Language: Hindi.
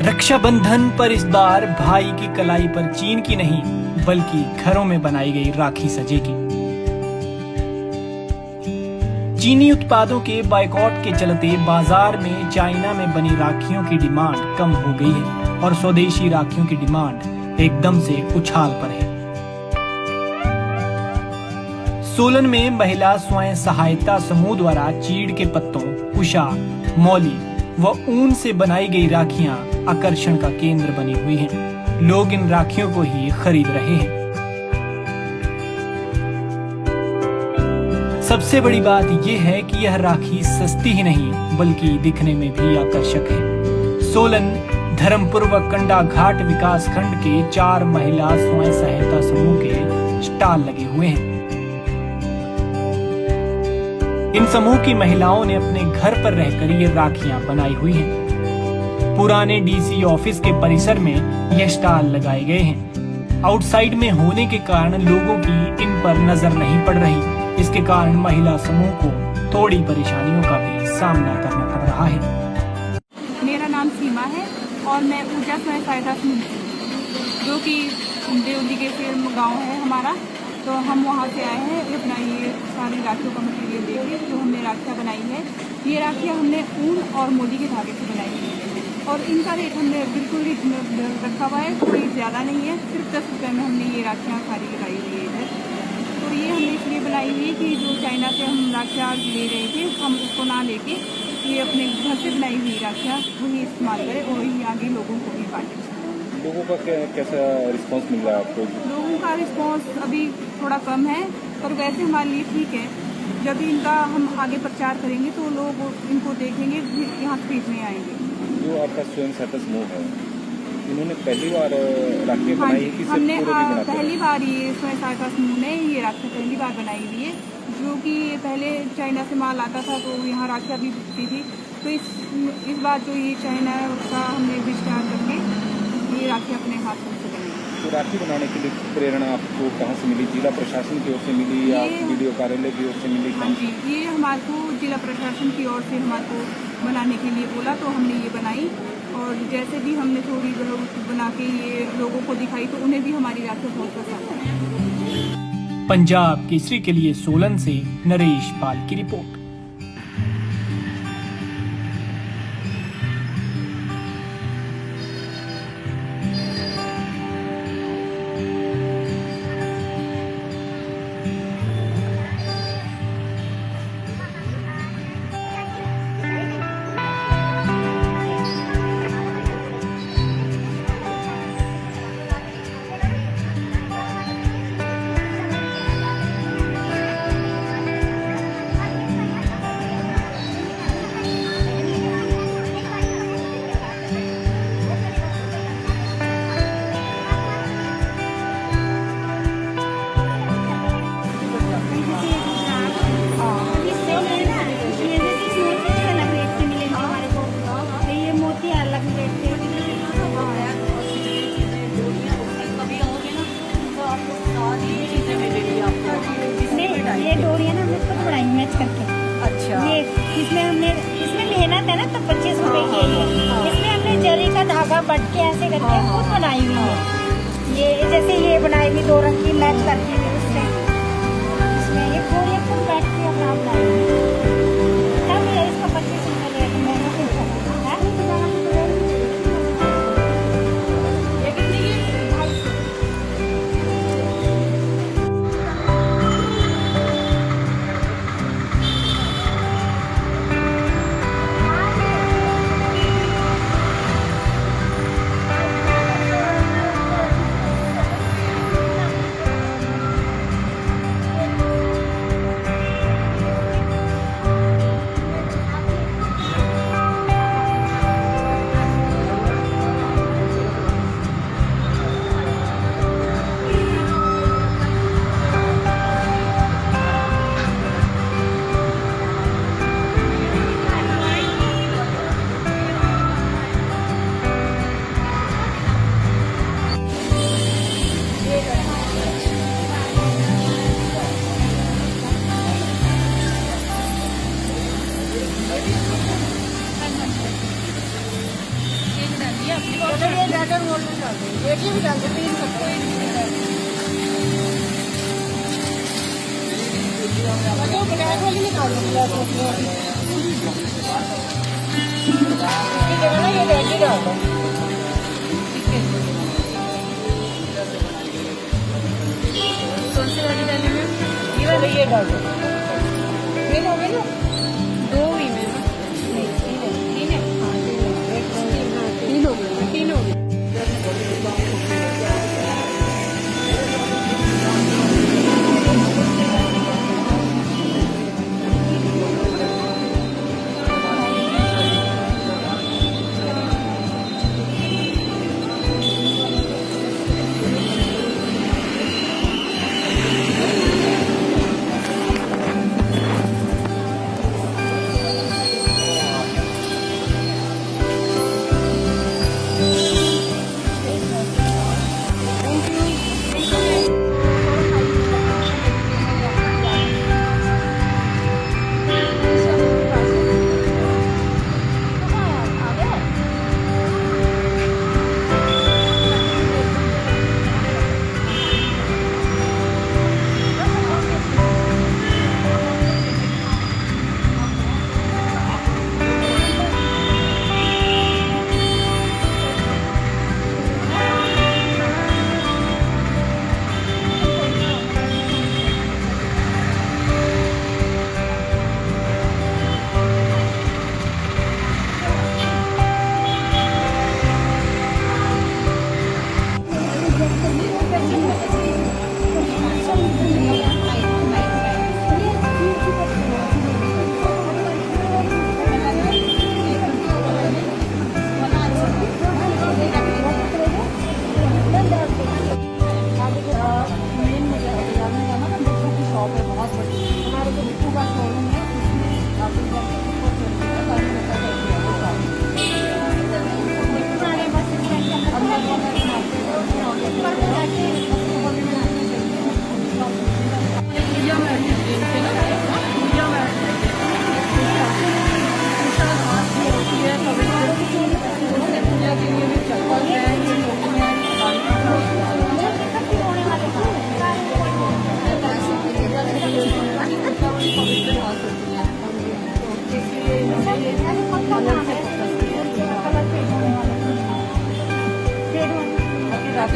रक्षाबंधन पर इस बार भाई की कलाई पर चीन की नहीं बल्कि घरों में बनाई गई राखी सजेगी। चीनी उत्पादों के बायकॉट के चलते बाजार में चाइना में बनी राखियों की डिमांड कम हो गई है और स्वदेशी राखियों की डिमांड एकदम से उछाल पर है। सोलन में महिला स्वयं सहायता समूह द्वारा चीड़ के पत्तों, कुशा, मौली व ऊन से बनाई गई राखियां आकर्षण का केंद्र बनी हुई हैं। लोग इन राखियों को ही खरीद रहे हैं। सबसे बड़ी बात यह है कि यह राखी सस्ती ही नहीं बल्कि दिखने में भी आकर्षक है। सोलन धर्मपुर व कंडा घाट विकास खंड के 4 महिला स्वयं सहायता समूह के स्टॉल लगे हुए हैं। इन समूह की महिलाओं ने अपने घर पर रहकर ये राखियां बनाई हुई हैं। पुराने डीसी ऑफिस के परिसर में यह स्टॉल लगाए गए हैं। आउटसाइड में होने के कारण लोगों की इन पर नजर नहीं पड़ रही। इसके कारण महिला समूह को थोड़ी परेशानियों का भी सामना करना पड़ रहा है। मेरा नाम सीमा है और मैं ऊर्जा स्वयं सहायता समूह जो कि देवली के फिल्म गाँव है हमारा, तो हम वहाँ से आए हैं अपना ये सारी राखियों का मटेरियल देके जो हमने राखियाँ बनाई है। ये राखियाँ हमने ऊन और मोती के धागे से बनाई है और इनका रेट हमने बिल्कुल ही रखा हुआ है, कोई ज़्यादा नहीं है। सिर्फ 10 रुपये में हमने ये राखियाँ सारी लगाई हुई है इधर। तो ये हमने इसलिए बनाई हुई है कि जो चाइना से हम राखियाँ ले रहे थे हम उसको ना लेके ये अपने घर से बनाई हुई राखियाँ वही इस्तेमाल करें और वही आगे लोगों को भी बांटें। लोगों का कैसा रिस्पांस मिल रहा है आपको? लोगों का रिस्पांस अभी थोड़ा कम है पर वैसे हमारे लिए ठीक है। जब इनका हम आगे प्रचार करेंगे तो लोग इनको देखेंगे, यहाँ खरीदने आएंगे। जो आपका स्वयं सहायता समूह है, इन्होंने पहली बार राखियाँ हाँ बनाई है कि हमने पहली बार ये स्वयं सहायता समूह ने ये राखी पहली बार बनाई हुई है। जो कि पहले चाइना से माल आता था तो यहाँ राखियाँ भी बिकती थी, तो इस बार जो ये चाइना का हमने विस्तार करके ये राखी अपने हाथों से बनी। तो राखी बनाने के लिए प्रेरणा आपको कहाँ से मिली? जिला प्रशासन की ओर से मिली या वीडियो कार्यालय की ओर से मिली? हाँ जी, ये हमारे को जिला प्रशासन की ओर से हमारे को बनाने के लिए बोला तो हमने ये बनाई और जैसे भी हमने थोड़ी बना के ये लोगों को दिखाई तो उन्हें भी हमारी राखी बहुत पसंद है। पंजाब केसरी के लिए सोलन से नरेश पाल की रिपोर्ट। ये डोरियाँ ना हमने खुद बनाई मैच करके। अच्छा, ये इसमें मेहनत है ना, तो 25 रुपए की है। इसमें हमने जरी का धागा बट के ऐसे करके खुद बनाई हुई है। ये जैसे ये बनाई हुई 2 रंग की मैच करके उससे इसमें ये डोरियाँ खुद बैठ के अपना बनाई हुई तब ये इसका 25 रुपए रेट मेहनत है। ये अपनी बहुत चलो ये रेड और गोल्डन डाल दो, एक ही भी डाल दो, 3 कपड़े। वो ब्लैक वाली निकाल दो, ब्लैक वाली। इसकी जगह ना ये रेड ही डाल दो। कौन सी वाली डाली मैम? ये वाले ये डाल दो। तीन हो गए ना? 2 हुई मैम। 3 है? हाँ 3 हो गए। 3 हो गए। रात